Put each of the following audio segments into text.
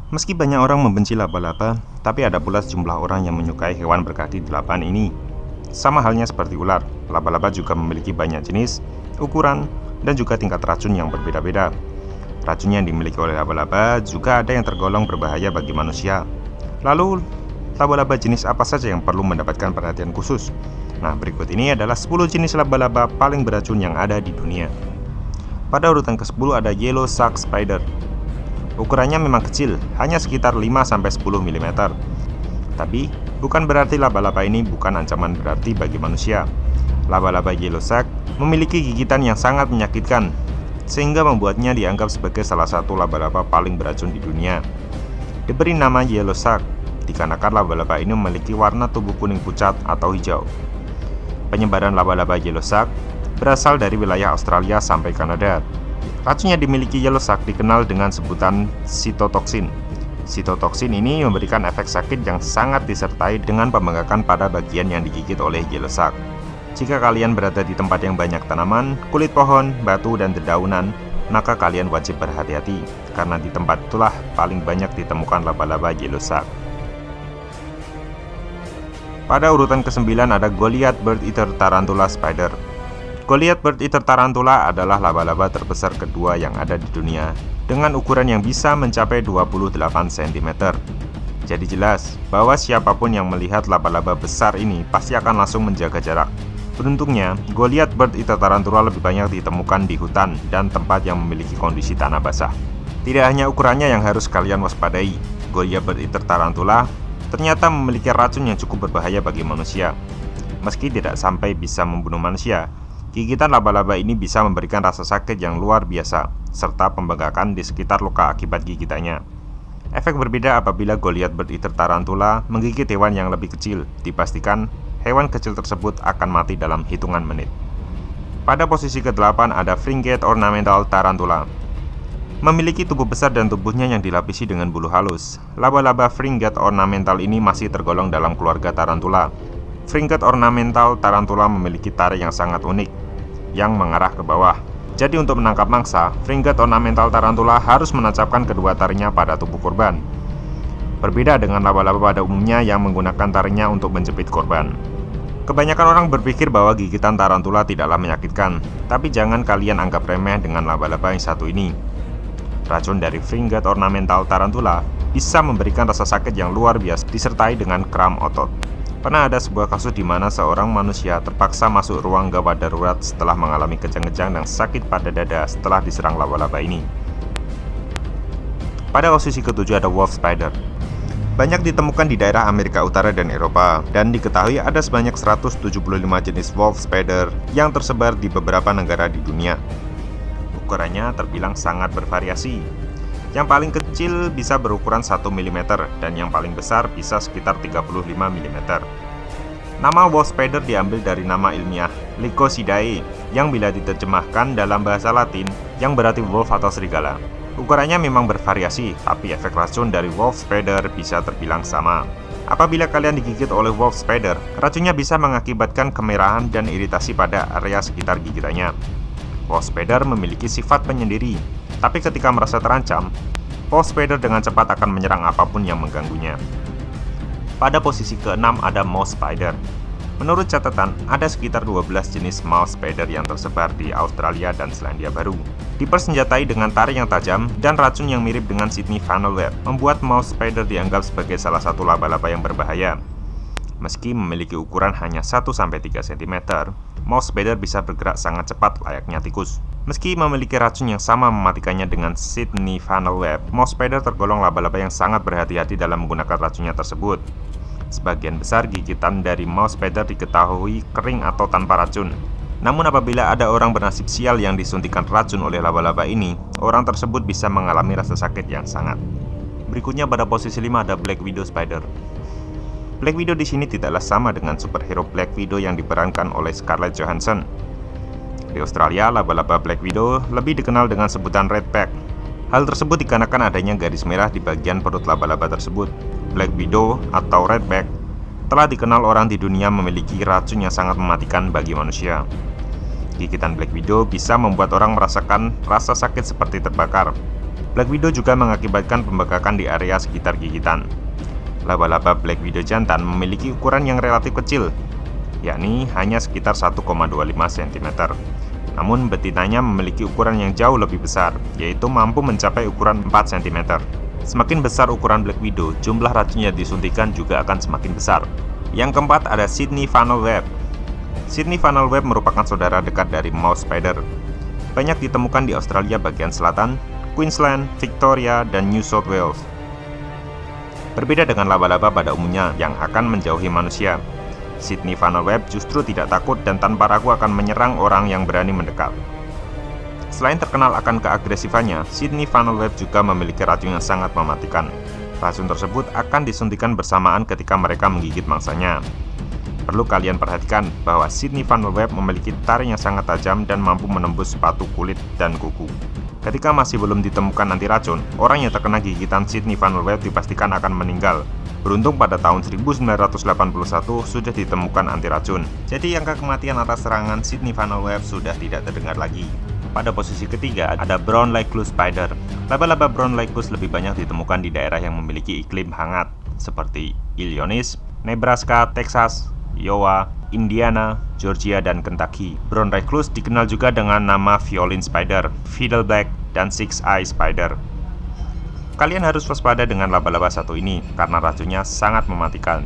Meski banyak orang membenci laba-laba, tapi ada pula sejumlah orang yang menyukai hewan berkaki 8 ini. Sama halnya seperti ular, laba-laba juga memiliki banyak jenis, ukuran, dan juga tingkat racun yang berbeda-beda. Racun yang dimiliki oleh laba-laba juga ada yang tergolong berbahaya bagi manusia. Lalu, laba-laba jenis apa saja yang perlu mendapatkan perhatian khusus? Nah, berikut ini adalah 10 jenis laba-laba paling beracun yang ada di dunia. Pada urutan ke-10 ada Yellow Sac Spider. Ukurannya memang kecil, hanya sekitar 5-10 mm. Tapi, bukan berarti laba-laba ini bukan ancaman berarti bagi manusia. Laba-laba Yellow Sac memiliki gigitan yang sangat menyakitkan, sehingga membuatnya dianggap sebagai salah satu laba-laba paling beracun di dunia. Diberi nama Yellow Sac, dikarenakan laba-laba ini memiliki warna tubuh kuning pucat atau hijau. Penyebaran laba-laba Yellow Sac berasal dari wilayah Australia sampai Kanada. Racun yang dimiliki Yellow Sac dikenal dengan sebutan sitotoksin. Sitotoksin ini memberikan efek sakit yang sangat disertai dengan pembengkakan pada bagian yang digigit oleh Yellow Sac. Jika kalian berada di tempat yang banyak tanaman, kulit pohon, batu, dan dedaunan, maka kalian wajib berhati-hati, karena di tempat itulah paling banyak ditemukan laba-laba Yellow Sac. Pada urutan ke-9 ada Goliath Bird Eater Tarantula Spider. Goliath Bird Eater Tarantula adalah laba-laba terbesar kedua yang ada di dunia, dengan ukuran yang bisa mencapai 28 cm. Jadi jelas bahwa siapapun yang melihat laba-laba besar ini pasti akan langsung menjaga jarak. Beruntungnya, Goliath Bird Eater Tarantula lebih banyak ditemukan di hutan dan tempat yang memiliki kondisi tanah basah. Tidak hanya ukurannya yang harus kalian waspadai, Goliath Bird Eater Tarantula ternyata memiliki racun yang cukup berbahaya bagi manusia. Meski tidak sampai bisa membunuh manusia, gigitan laba-laba ini bisa memberikan rasa sakit yang luar biasa, serta pembengkakan di sekitar luka akibat gigitannya. Efek berbeda apabila Goliath Bird Eater Tarantula menggigit hewan yang lebih kecil. Dipastikan, hewan kecil tersebut akan mati dalam hitungan menit. Pada posisi ke-8 ada Fringate Ornamental Tarantula. Memiliki tubuh besar dan tubuhnya yang dilapisi dengan bulu halus, laba-laba Fringate Ornamental ini masih tergolong dalam keluarga tarantula. Fringate Ornamental Tarantula memiliki taring yang sangat unik, yang mengarah ke bawah. Jadi untuk menangkap mangsa, Fringate Ornamental Tarantula harus menancapkan kedua taringnya pada tubuh korban. Berbeda dengan laba-laba pada umumnya yang menggunakan taringnya untuk menjepit korban. Kebanyakan orang berpikir bahwa gigitan tarantula tidaklah menyakitkan, tapi jangan kalian anggap remeh dengan laba-laba yang satu ini. Racun dari Fringate Ornamental Tarantula bisa memberikan rasa sakit yang luar biasa disertai dengan kram otot. Pernah ada sebuah kasus di mana seorang manusia terpaksa masuk ruang gawat darurat setelah mengalami kejang-kejang dan sakit pada dada setelah diserang laba-laba ini. Pada posisi ke-7 ada Wolf Spider. Banyak ditemukan di daerah Amerika Utara dan Eropa, dan diketahui ada sebanyak 175 jenis Wolf Spider yang tersebar di beberapa negara di dunia. Ukurannya terbilang sangat bervariasi. Yang paling kecil bisa berukuran 1 mm dan yang paling besar bisa sekitar 35 mm. Nama Wolf Spider diambil dari nama ilmiah Lycosidae yang bila diterjemahkan dalam bahasa Latin yang berarti wolf atau serigala. Ukurannya memang bervariasi, tapi efek racun dari Wolf Spider bisa terbilang sama. Apabila kalian digigit oleh Wolf Spider, racunnya bisa mengakibatkan kemerahan dan iritasi pada area sekitar gigitannya. Wolf Spider memiliki sifat penyendiri, tapi ketika merasa terancam, Wolf Spider dengan cepat akan menyerang apapun yang mengganggunya. Pada posisi ke-6 ada Mouse Spider. Menurut catatan, ada sekitar 12 jenis Mouse Spider yang tersebar di Australia dan Selandia Baru. Dipersenjatai dengan taring yang tajam dan racun yang mirip dengan Sydney Funnel Web, membuat Mouse Spider dianggap sebagai salah satu laba-laba yang berbahaya. Meski memiliki ukuran hanya 1-3 cm, Mouse Spider bisa bergerak sangat cepat layaknya tikus. Meski memiliki racun yang sama mematikannya dengan Sydney Funnel Web, Mouse Spider tergolong laba-laba yang sangat berhati-hati dalam menggunakan racunnya tersebut. Sebagian besar gigitan dari Mouse Spider diketahui kering atau tanpa racun. Namun apabila ada orang bernasib sial yang disuntikan racun oleh laba-laba ini, orang tersebut bisa mengalami rasa sakit yang sangat. Berikutnya pada posisi 5 ada Black Widow Spider. Black Widow di sini tidaklah sama dengan superhero Black Widow yang diperankan oleh Scarlett Johansson. Di Australia, laba-laba Black Widow lebih dikenal dengan sebutan Redback. Hal tersebut dikarenakan adanya garis merah di bagian perut laba-laba tersebut. Black Widow atau Redback telah dikenal orang di dunia memiliki racun yang sangat mematikan bagi manusia. Gigitan Black Widow bisa membuat orang merasakan rasa sakit seperti terbakar. Black Widow juga mengakibatkan pembekakan di area sekitar gigitan. Laba-laba Black Widow jantan memiliki ukuran yang relatif kecil, yakni hanya sekitar 1,25 cm. Namun betinanya memiliki ukuran yang jauh lebih besar, yaitu mampu mencapai ukuran 4 cm. Semakin besar ukuran Black Widow, jumlah racun yang disuntikan juga akan semakin besar. Yang keempat ada Sydney Funnel Web. Sydney Funnel Web merupakan saudara dekat dari mouse spider. Banyak ditemukan di Australia bagian selatan, Queensland, Victoria, dan New South Wales. Berbeda dengan laba-laba pada umumnya yang akan menjauhi manusia, Sydney Funnel Web justru tidak takut dan tanpa ragu akan menyerang orang yang berani mendekat. Selain terkenal akan keagresifannya, Sydney Funnel Web juga memiliki racun yang sangat mematikan. Racun tersebut akan disuntikan bersamaan ketika mereka menggigit mangsanya. Perlu kalian perhatikan bahwa Sydney Funnel Web memiliki taring yang sangat tajam dan mampu menembus sepatu, kulit, dan kuku. Ketika masih belum ditemukan anti racun, orang yang terkena gigitan Sydney Funnel Web dipastikan akan meninggal. Beruntung pada tahun 1981 sudah ditemukan anti racun. Jadi angka kematian atas serangan Sydney Funnel Web sudah tidak terdengar lagi. Pada posisi ketiga ada Brown Recluse Spider. Laba-laba Brown Recluse lebih banyak ditemukan di daerah yang memiliki iklim hangat seperti Illinois, Nebraska, Texas, Iowa, Indiana, Georgia, dan Kentucky. Brown Recluse dikenal juga dengan nama Violin Spider, Fiddleback, dan Six Eye Spider. Kalian harus waspada dengan laba-laba satu ini karena racunnya sangat mematikan.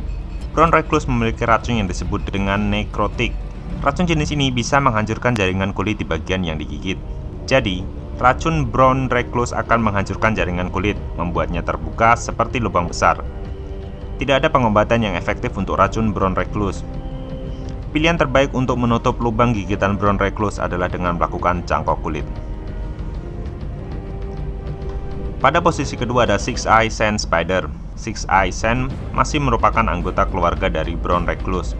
Brown Recluse memiliki racun yang disebut dengan nekrotik. Racun jenis ini bisa menghancurkan jaringan kulit di bagian yang digigit. Jadi, racun Brown Recluse akan menghancurkan jaringan kulit, membuatnya terbuka seperti lubang besar. Tidak ada pengobatan yang efektif untuk racun Brown Recluse. Pilihan terbaik untuk menutup lubang gigitan Brown Recluse adalah dengan melakukan cangkok kulit. Pada posisi kedua ada Six Eye Sand Spider. Six Eye Sand masih merupakan anggota keluarga dari Brown Recluse.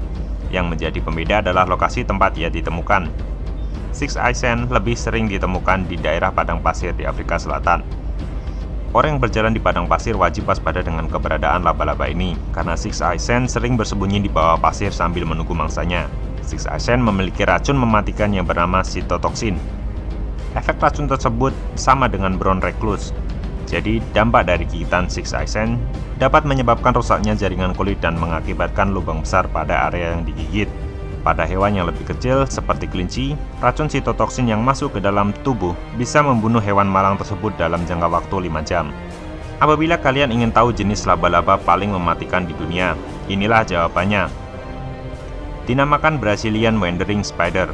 Yang menjadi pembeda adalah lokasi tempat ia ditemukan. Six Eye Sand lebih sering ditemukan di daerah padang pasir di Afrika Selatan. Orang yang berjalan di padang pasir wajib waspada dengan keberadaan laba-laba ini, karena Six Eye Sand sering bersembunyi di bawah pasir sambil menunggu mangsanya. Six Eye Sand memiliki racun mematikan yang bernama sitotoksin. Efek racun tersebut sama dengan Brown Recluse. Jadi, dampak dari gigitan Six Eye Sand dapat menyebabkan rusaknya jaringan kulit dan mengakibatkan lubang besar pada area yang digigit. Pada hewan yang lebih kecil seperti kelinci, racun sitotoksin yang masuk ke dalam tubuh bisa membunuh hewan malang tersebut dalam jangka waktu 5 jam. Apabila kalian ingin tahu jenis laba-laba paling mematikan di dunia, inilah jawabannya. Dinamakan Brazilian Wandering Spider.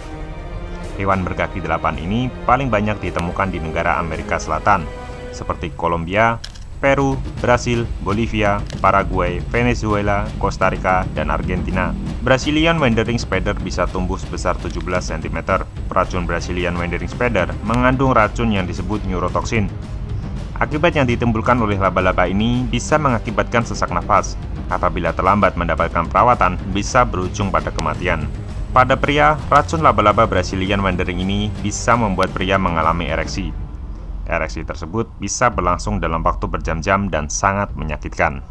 Hewan berkaki 8 ini paling banyak ditemukan di negara Amerika Selatan, seperti Kolombia, Peru, Brasil, Bolivia, Paraguay, Venezuela, Costa Rica, dan Argentina. Brazilian Wandering Spider bisa tumbuh sebesar 17 cm. Racun Brazilian Wandering Spider mengandung racun yang disebut neurotoxin. Akibat yang ditimbulkan oleh laba-laba ini bisa mengakibatkan sesak nafas. Apabila terlambat mendapatkan perawatan, bisa berujung pada kematian. Pada pria, racun laba-laba Brazilian Wandering ini bisa membuat pria mengalami ereksi. Ereksi tersebut bisa berlangsung dalam waktu berjam-jam dan sangat menyakitkan.